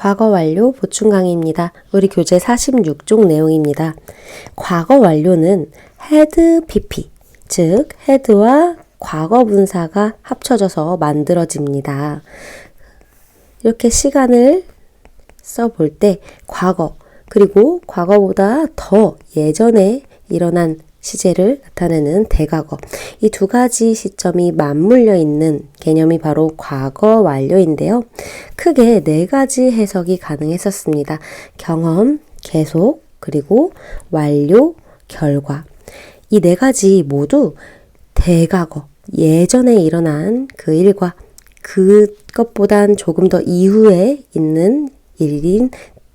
과거 완료 보충 강의입니다. 우리 교재 46쪽 내용입니다. 과거 완료는 had pp, 즉 had와 과거 분사가 합쳐져서 만들어집니다. 이렇게 시간을 써볼 때 과거, 그리고 과거보다 더 예전에 일어난 시제를 나타내는 대과거, 이 두 가지 시점이 맞물려 있는 개념이 바로 과거 완료인데요. 크게 네 가지 해석이 가능했었습니다. 경험, 계속, 그리고 완료, 결과. 이 네 가지 모두 대과거, 예전에 일어난 그 일과 그것보단 조금 더 이후에 있는 일인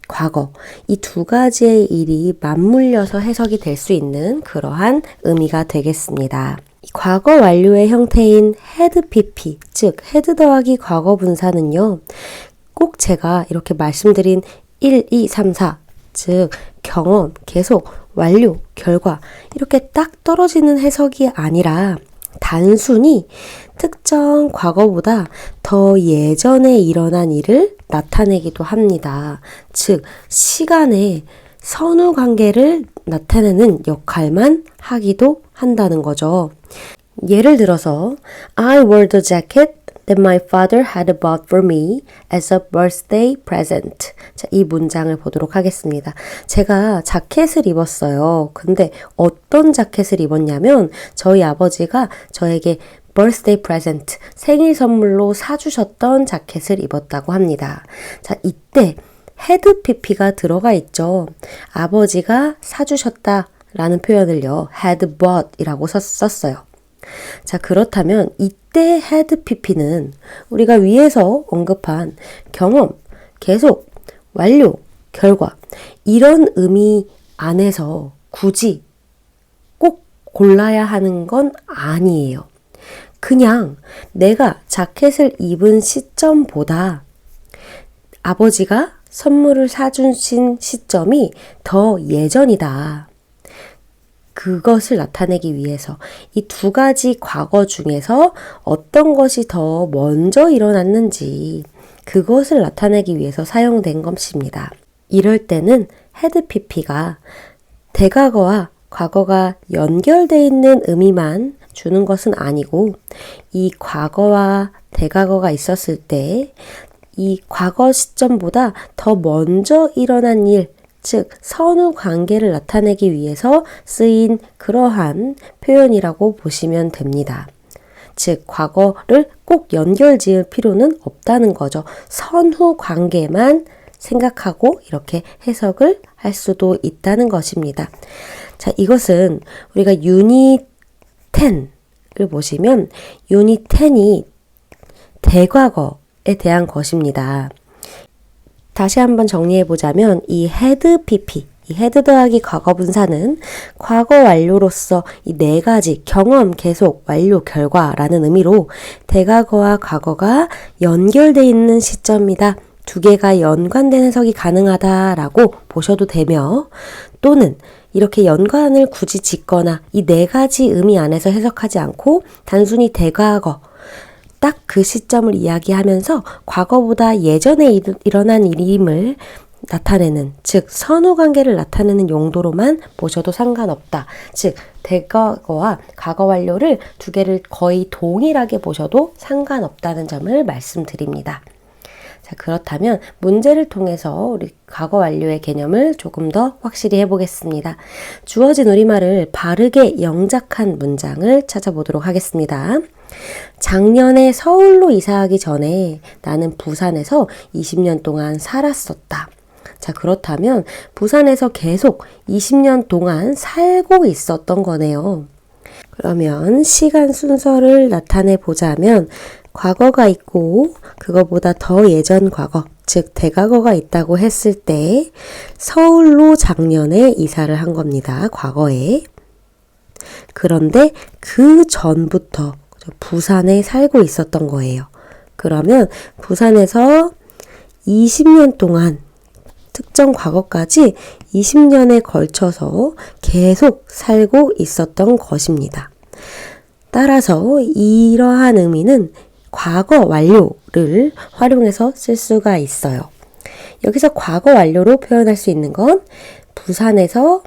과거, 이 두 가지의 일이 맞물려서 해석이 될 수 있는 그러한 의미가 되겠습니다. 과거 완료의 형태인 had pp, 즉 had 더하기 과거 분사는요, 꼭 제가 이렇게 말씀드린 1, 2, 3, 4, 즉 경험, 계속, 완료, 결과 이렇게 딱 떨어지는 해석이 아니라 단순히 특정 과거보다 더 예전에 일어난 일을 나타내기도 합니다. 즉, 시간의 선후 관계를 나타내는 역할만 하기도 한다는 거죠. 예를 들어서 I wore the jacket that my father had bought for me as a birthday present. 자, 이 문장을 보도록 하겠습니다. 제가 자켓을 입었어요. 근데 어떤 자켓을 입었냐면 저희 아버지가 저에게 birthday present, 생일 선물로 사주셨던 자켓을 입었다고 합니다. 자, 이때 had pp가 들어가 있죠. 아버지가 사주셨다 라는 표현을요, had bought 이라고 썼어요. 자, 그렇다면 이때 had pp는 우리가 위에서 언급한 경험, 계속, 완료, 결과 이런 의미 안에서 굳이 꼭 골라야 하는 건 아니에요. 그냥 내가 자켓을 입은 시점보다 아버지가 선물을 사주신 시점이 더 예전이다. 그것을 나타내기 위해서 이 두 가지 과거 중에서 어떤 것이 더 먼저 일어났는지 그것을 나타내기 위해서 사용된 것입니다. 이럴 때는 had pp가 대과거와 과거가 연결되어 있는 의미만 주는 것은 아니고 이 과거와 대과거가 있었을 때 이 과거 시점보다 더 먼저 일어난 일, 즉 선후 관계를 나타내기 위해서 쓰인 그러한 표현이라고 보시면 됩니다. 즉 과거를 꼭 연결 지을 필요는 없다는 거죠. 선후 관계만 생각하고 이렇게 해석을 할 수도 있다는 것입니다. 자, 이것은 우리가 유닛 10을 보시면 유닛 10이 대과거에 대한 것입니다. 다시 한번 정리해보자면 이 had pp, 이 had 더하기 과거 분사는 과거 완료로서 이 네 가지 경험, 계속, 완료, 결과라는 의미로 대과거와 과거가 연결되어 있는 시점이다. 두 개가 연관된 해석이 가능하다라고 보셔도 되며, 또는 이렇게 연관을 굳이 짓거나 이 네 가지 의미 안에서 해석하지 않고 단순히 대과거, 딱 그 시점을 이야기하면서 과거보다 예전에 일어난 일임을 나타내는, 즉 선후관계를 나타내는 용도로만 보셔도 상관없다. 즉 대과거와 과거 완료를 두 개를 거의 동일하게 보셔도 상관없다는 점을 말씀드립니다. 자, 그렇다면 문제를 통해서 우리 과거 완료의 개념을 조금 더 확실히 해보겠습니다. 주어진 우리말을 바르게 영작한 문장을 찾아보도록 하겠습니다. 작년에 서울로 이사하기 전에 나는 부산에서 20년 동안 살았었다. 자, 그렇다면 부산에서 계속 20년 동안 살고 있었던 거네요. 그러면 시간 순서를 나타내 보자면 과거가 있고 그거보다 더 예전 과거, 즉 대과거가 있다고 했을 때 서울로 작년에 이사를 한 겁니다. 과거에. 그런데 그 전부터 부산에 살고 있었던 거예요. 그러면 부산에서 20년 동안 특정 과거까지 20년에 걸쳐서 계속 살고 있었던 것입니다. 따라서 이러한 의미는 과거 완료를 활용해서 쓸 수가 있어요. 여기서 과거 완료로 표현할 수 있는 건 부산에서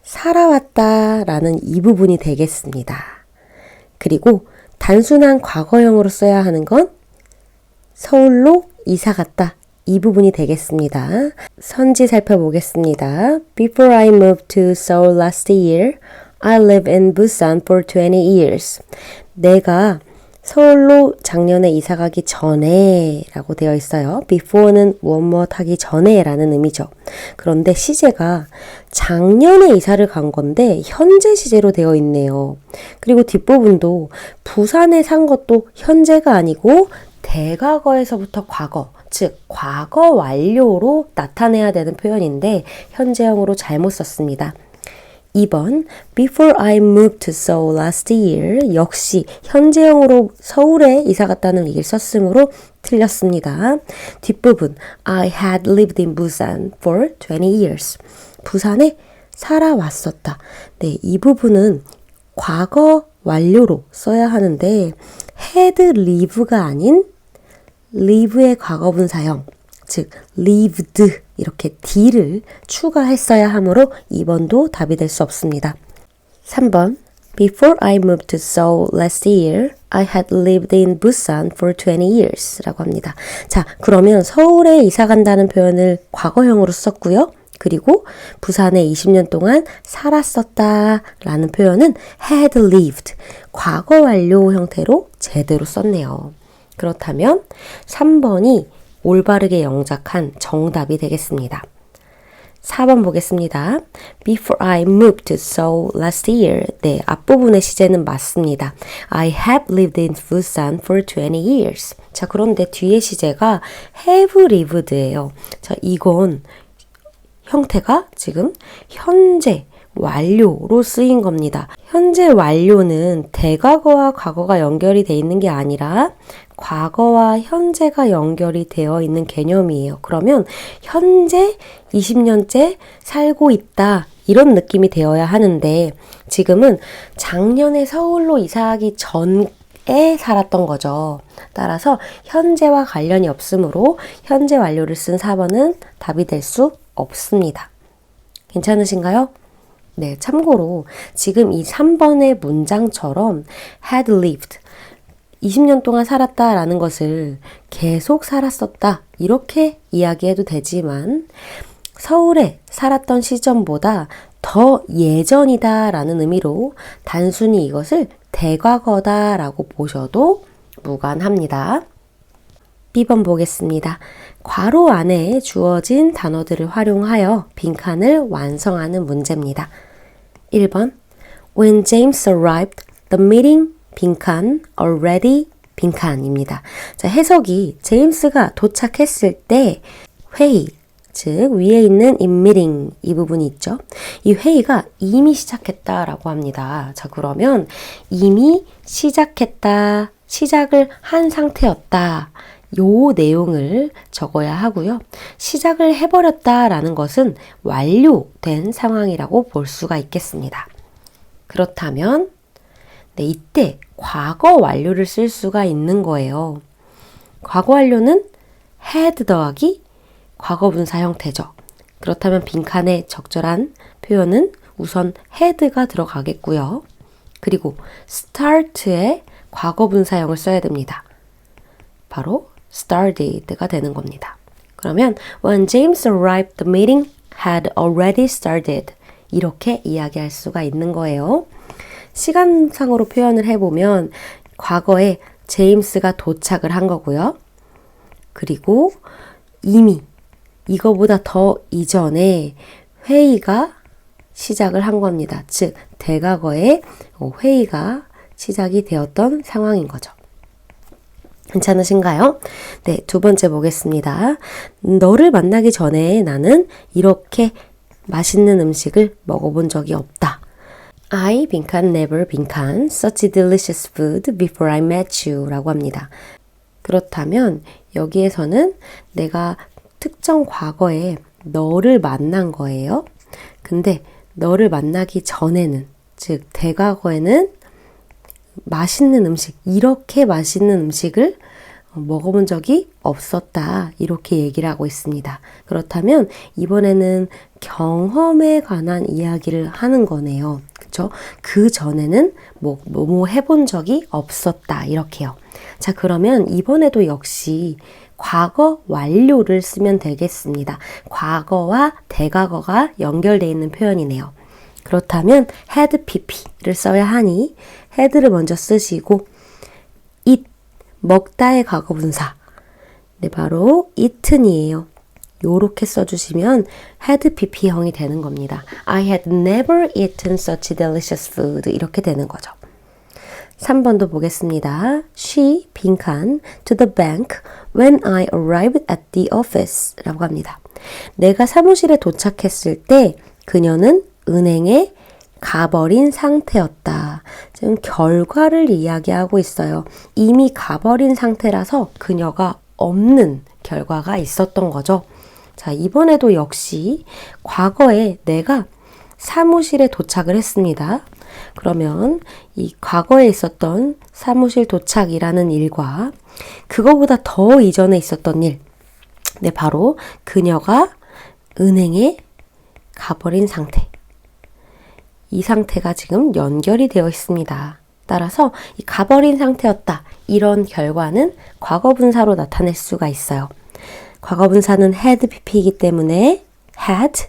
살아왔다 라는 이 부분이 되겠습니다. 그리고 단순한 과거형으로 써야 하는 건 서울로 이사 갔다 이 부분이 되겠습니다. 선지 살펴보겠습니다. Before I moved to Seoul last year, I lived in Busan for 20 years. 내가 서울로 작년에 이사 가기 전에 라고 되어 있어요. before는 무엇 하기 전에 라는 의미죠. 그런데 시제가 작년에 이사를 간 건데 현재 시제로 되어 있네요. 그리고 뒷부분도 부산에 산 것도 현재가 아니고 대과거에서부터 과거, 즉 과거 완료로 나타내야 되는 표현인데 현재형으로 잘못 썼습니다. 2번 Before I moved to Seoul last year 역시 현재형으로 서울에 이사 갔다는 얘기를 썼으므로 틀렸습니다. 뒷부분 I had lived in Busan for 20 years 부산에 살아왔었다. 네, 이 부분은 과거 완료로 써야 하는데 had live가 아닌 live의 과거분사형 즉 lived 이렇게 d를 추가했어야 하므로 2번도 답이 될 수 없습니다. 3번 Before I moved to Seoul last year, I had lived in Busan for 20 years 라고 합니다. 자, 그러면 서울에 이사 간다는 표현을 과거형으로 썼고요. 그리고 부산에 20년 동안 살았었다 라는 표현은 had lived, 과거 완료 형태로 제대로 썼네요. 그렇다면 3번이 올바르게 영작한 정답이 되겠습니다. 4번 보겠습니다. Before I moved to Seoul last year. 네, 앞부분의 시제는 맞습니다. I have lived in Busan for 20 years. 자, 그런데 뒤에 시제가 have lived예요. 자, 이건 형태가 지금 현재 완료로 쓰인 겁니다. 현재 완료는 대과거와 과거가 연결이 돼 있는 게 아니라 과거와 현재가 연결이 되어 있는 개념이에요. 그러면 현재 20년째 살고 있다 이런 느낌이 되어야 하는데 지금은 작년에 서울로 이사하기 전에 살았던 거죠. 따라서 현재와 관련이 없으므로 현재 완료를 쓴 4번은 답이 될 수 없습니다. 괜찮으신가요? 네, 참고로 지금 이 3번의 문장처럼 had lived 20년 동안 살았다라는 것을 계속 살았었다 이렇게 이야기해도 되지만 서울에 살았던 시점보다 더 예전이다 라는 의미로 단순히 이것을 대과거다 라고 보셔도 무관합니다. B번 보겠습니다. 괄호 안에 주어진 단어들을 활용하여 빈칸을 완성하는 문제입니다. 1번 When James arrived, the meeting 빈칸 already 빈칸입니다. 자, 해석이 제임스가 도착했을 때 회의, 즉 위에 있는 in meeting 이 부분이 있죠. 이 회의가 이미 시작했다라고 합니다. 자, 그러면 이미 시작했다, 시작을 한 상태였다. 요 내용을 적어야 하고요. 시작을 해버렸다라는 것은 완료된 상황이라고 볼 수가 있겠습니다. 그렇다면 네, 이때 과거 완료를 쓸 수가 있는 거예요. 과거 완료는 had 더하기 과거분사 형태죠. 그렇다면 빈칸에 적절한 표현은 우선 had가 들어가겠고요. 그리고 start에 과거분사형을 써야 됩니다. 바로 started가 되는 겁니다. 그러면 when James arrived, the meeting had already started. 이렇게 이야기할 수가 있는 거예요. 시간상으로 표현을 해보면 과거에 제임스가 도착을 한 거고요. 그리고 이미 이거보다 더 이전에 회의가 시작을 한 겁니다. 즉 대과거에 회의가 시작이 되었던 상황인 거죠. 괜찮으신가요? 네, 두 번째 보겠습니다. 너를 만나기 전에 나는 이렇게 맛있는 음식을 먹어본 적이 없다. I 빈칸 never 빈칸 such delicious food before I met you 라고 합니다. 그렇다면 여기에서는 내가 특정 과거에 너를 만난 거예요. 근데 너를 만나기 전에는 즉 대과거에는 맛있는 음식, 이렇게 맛있는 음식을 먹어본 적이 없었다. 이렇게 얘기를 하고 있습니다. 그렇다면 이번에는 경험에 관한 이야기를 하는 거네요. 그쵸? 그 전에는 뭐 해본 적이 없었다. 이렇게요. 자, 그러면 이번에도 역시 과거 완료를 쓰면 되겠습니다. 과거와 대과거가 연결되어 있는 표현이네요. 그렇다면 had pp를 써야 하니 had를 먼저 쓰시고 eat, 먹다의 과거분사. 네, 바로 eaten이에요. 요렇게 써주시면 had pp형이 되는 겁니다. I had never eaten such delicious food. 이렇게 되는 거죠. 3번도 보겠습니다. She, 빈칸, to the bank when I arrived at the office 라고 합니다. 내가 사무실에 도착했을 때 그녀는 은행에 가버린 상태였다. 지금 결과를 이야기하고 있어요. 이미 가버린 상태라서 그녀가 없는 결과가 있었던 거죠. 자, 이번에도 역시 과거에 내가 사무실에 도착을 했습니다. 그러면 이 과거에 있었던 사무실 도착이라는 일과 그거보다 더 이전에 있었던 일, 네, 바로 그녀가 은행에 가버린 상태. 이 상태가 지금 연결이 되어 있습니다. 따라서 이 가버린 상태였다. 이런 결과는 과거분사로 나타낼 수가 있어요. 과거분사는 had pp이기 때문에 had,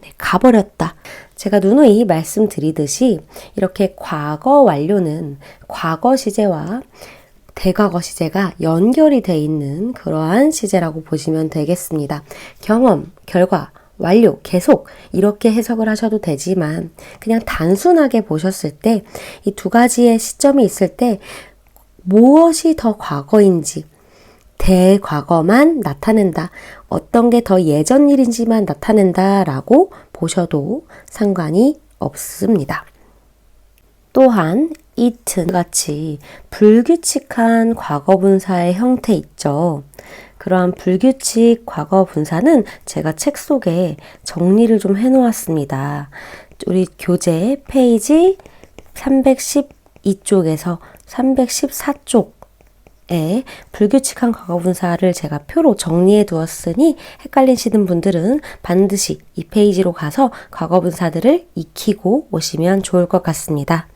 네, 가버렸다. 제가 누누이 말씀드리듯이 이렇게 과거 완료는 과거 시제와 대과거 시제가 연결이 돼 있는 그러한 시제라고 보시면 되겠습니다. 경험, 결과, 완료, 계속 이렇게 해석을 하셔도 되지만 그냥 단순하게 보셨을 때 이 두 가지의 시점이 있을 때 무엇이 더 과거인지 대과거만 나타낸다. 어떤 게 더 예전 일인지만 나타낸다라고 보셔도 상관이 없습니다. 또한 eaten 같이 불규칙한 과거분사의 형태 있죠. 그러한 불규칙 과거분사는 제가 책 속에 정리를 좀 해놓았습니다. 우리 교재 페이지 312쪽에서 314쪽에 불규칙한 과거분사를 제가 표로 정리해 두었으니 헷갈리시는 분들은 반드시 이 페이지로 가서 과거분사들을 익히고 오시면 좋을 것 같습니다.